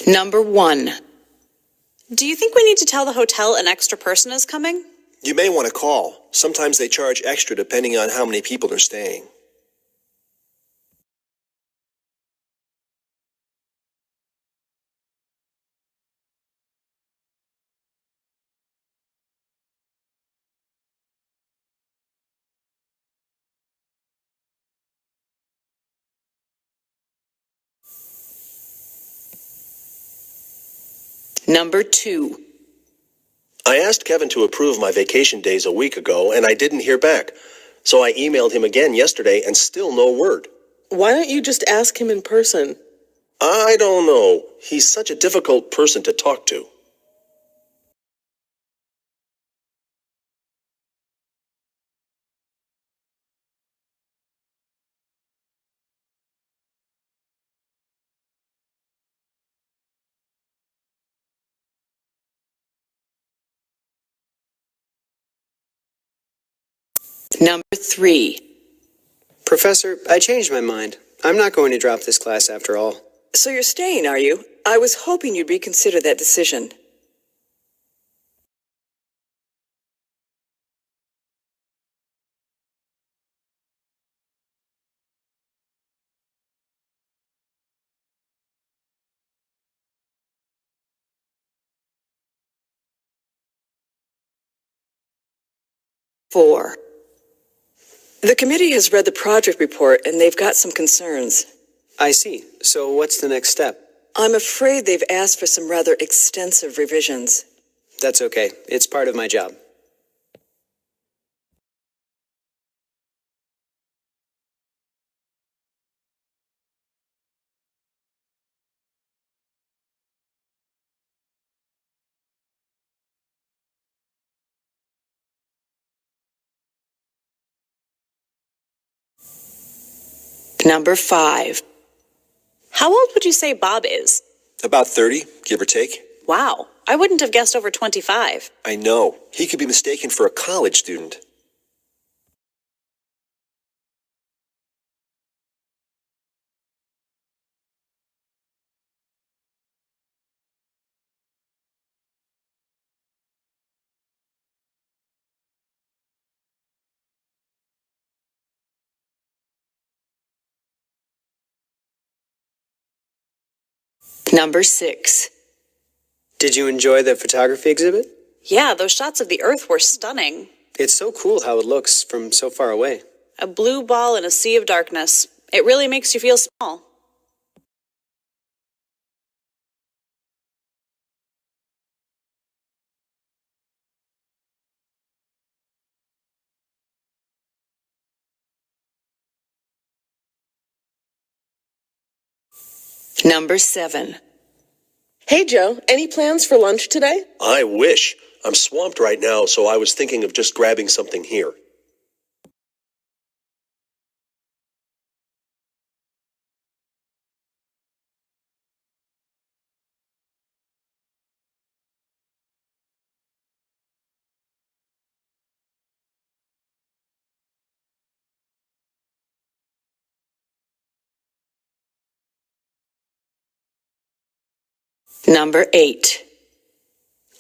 Number 1. Do you think we need to tell the hotel an extra person is coming? You may want to call. Sometimes they charge extra depending on how many people are staying. Number 2. I asked Kevin to approve my vacation days a week ago, and I didn't hear back. So I emailed him again yesterday, and still no word. Why don't you just ask him in person? I don't know. He's such a difficult person to talk to. Number 3. Professor, I changed my mind. I'm not going to drop this class after all. So you're staying, are you? I was hoping you'd reconsider that decision. Four. The committee has read the project report and they've got some concerns. I see. So what's the next step? I'm afraid they've asked for some rather extensive revisions. That's okay. It's part of my job. Number 5. How old would you say Bob is? About 30, give or take. Wow, I wouldn't have guessed over 25. I know. He could be mistaken for a college student. Number 6. Did you enjoy the photography exhibit? Yeah, those shots of the Earth were stunning. It's so cool how it looks from so far away. A blue ball in a sea of darkness. It really makes you feel small. Number 7. Hey, Joe, any plans for lunch today? I wish. I'm swamped right now, so I was thinking of just grabbing something here. Number 8.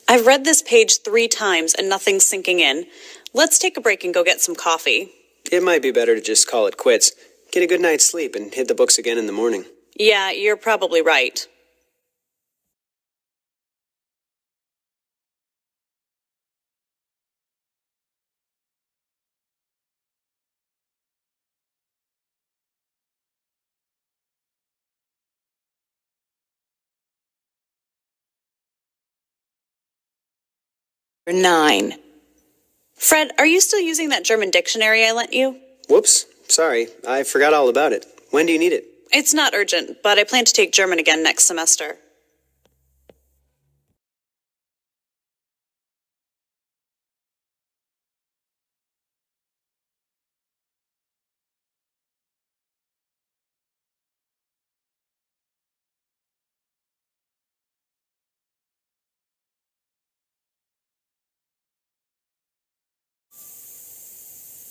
I've read this page 3 times and nothing's sinking in. Let's take a break and go get some coffee. It might be better to just call it quits. Get a good night's sleep and hit the books again in the morning. Yeah, you're probably right. Number 9. Fred, are you still using that German dictionary I lent you? Whoops. Sorry. I forgot all about it. When do you need it? It's not urgent, but I plan to take German again next semester.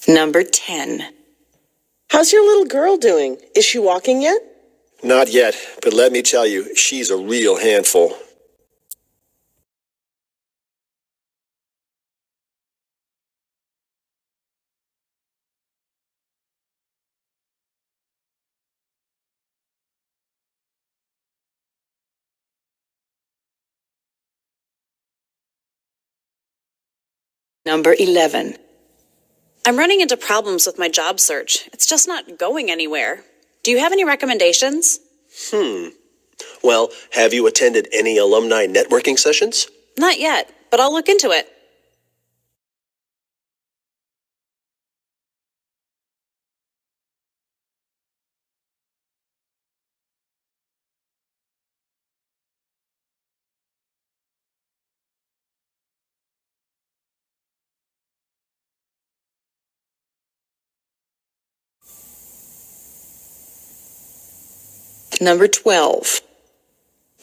Number 10. How's your little girl doing? Is she walking yet? Not yet, but let me tell you, she's a real handful. Number 11. I'm running into problems with my job search. It's just not going anywhere. Do you have any recommendations? Well, have you attended any alumni networking sessions? Not yet, but I'll look into it. Number 12.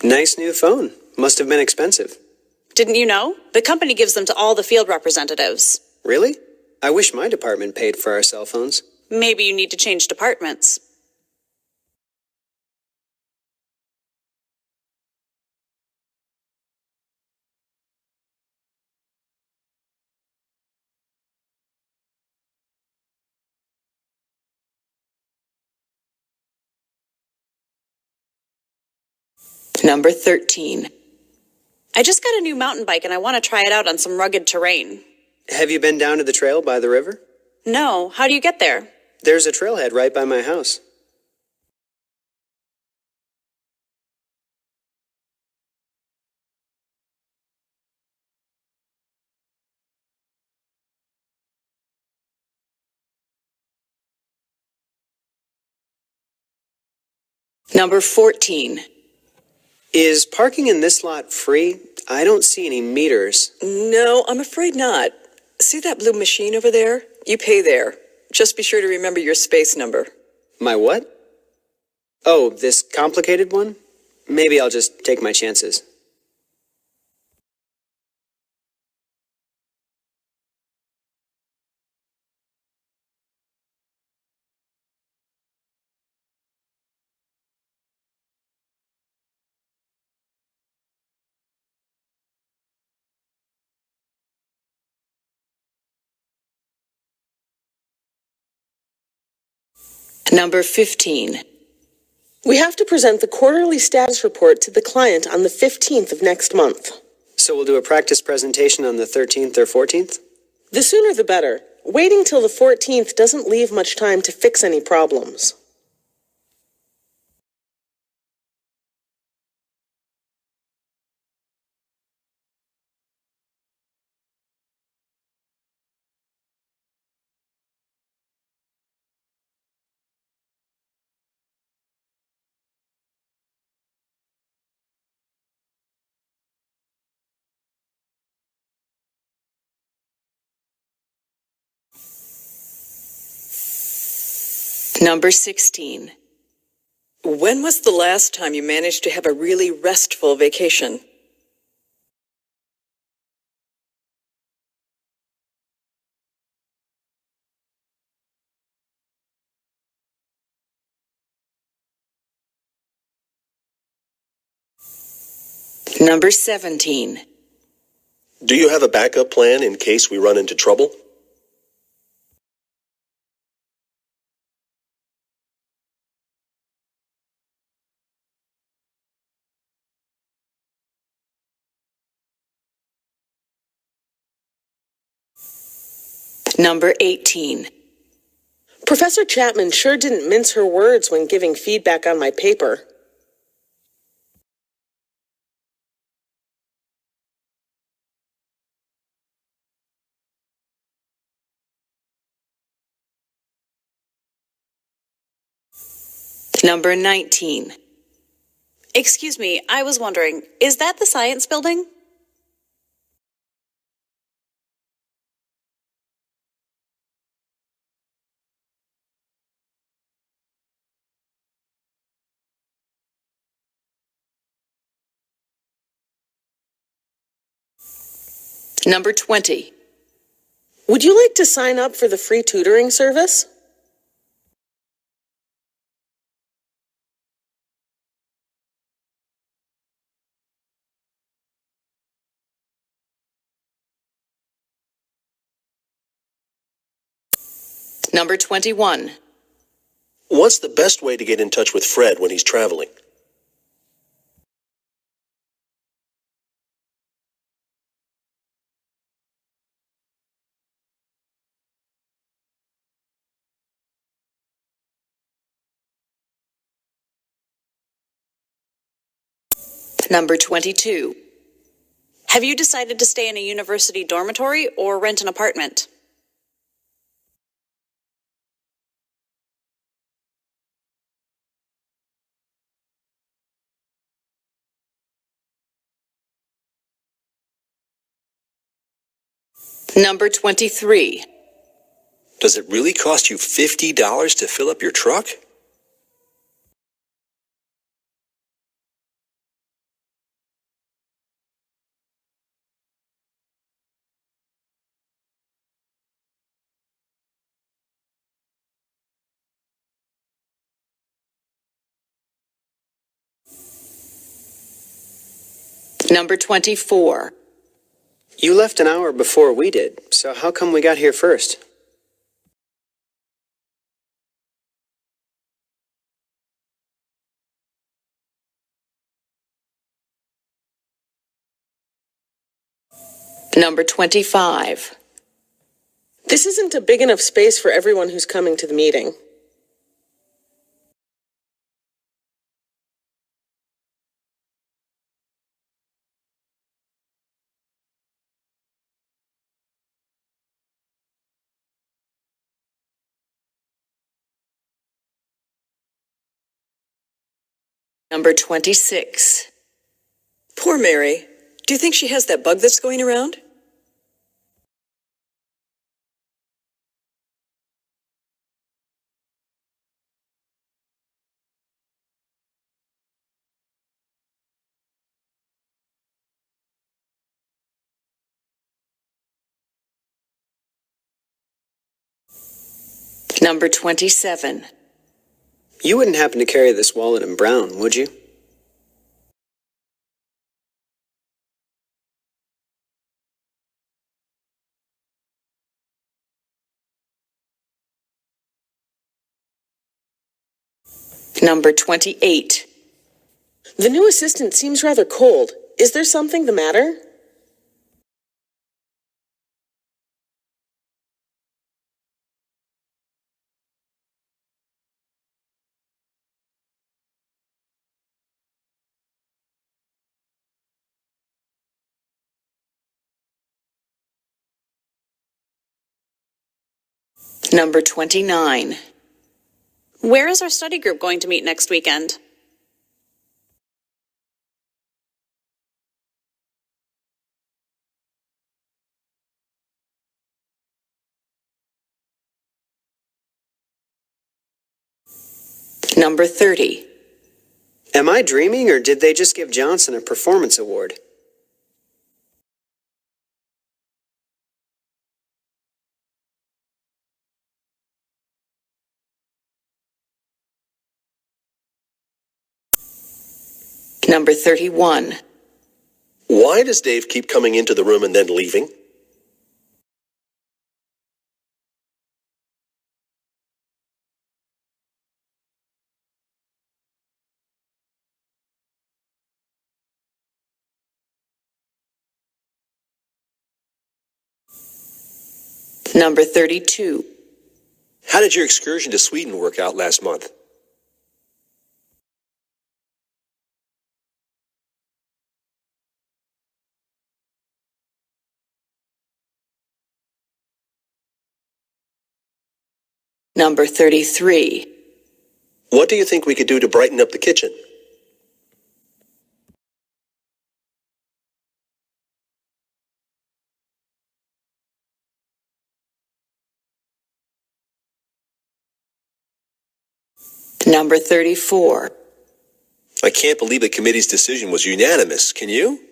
Nice new phone. Must have been expensive. Didn't you know? The company gives them to all the field representatives. Really? I wish my department paid for our cell phones. Maybe you need to change departments. Number 13. I just got a new mountain bike and I want to try it out on some rugged terrain. Have you been down to the trail by the river? No, how do you get there? There's a trailhead right by my house. Number 14. Is parking in this lot free? I don't see any meters. No, I'm afraid not. See that blue machine over there? You pay there. Just be sure to remember your space number. My what? Oh, this complicated one? Maybe I'll just take my chances. Number 15. We have to present the quarterly status report to the client on the 15th of next month. So we'll do a practice presentation on the 13th or 14th? The sooner the better. Waiting till the 14th doesn't leave much time to fix any problems. Number 16. When was the last time you managed to have a really restful vacation? Number 17. Do you have a backup plan in case we run into trouble? Number 18. Professor Chapman sure didn't mince her words when giving feedback on my paper. Number 19. Excuse me, I was wondering, is that the science building? Number 20. Would you like to sign up for the free tutoring service? Number 21. What's the best way to get in touch with Fred when he's traveling? Number 22. Have you decided to stay in a university dormitory or rent an apartment? Number 23. Does it really cost you $50 to fill up your truck? Number 24. You left an hour before we did, so how come we got here first? Number 25. This isn't a big enough space for everyone who's coming to the meeting. Number 26. Poor Mary. Do you think she has that bug that's going around? Number 27. You wouldn't happen to carry this wallet in brown, would you? Number 28. The new assistant seems rather cold. Is there something the matter? Number 29. Where is our study group going to meet next weekend? Number 30. Am I dreaming, or did they just give Johnson a performance award? Number 31. Why does Dave keep coming into the room and then leaving? Number 32. How did your excursion to Sweden work out last month? Number 33. What do you think we could do to brighten up the kitchen? Number 34. I can't believe the committee's decision was unanimous. Can you?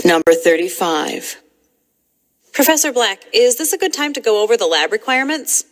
Number 35. Professor Black, is this a good time to go over the lab requirements?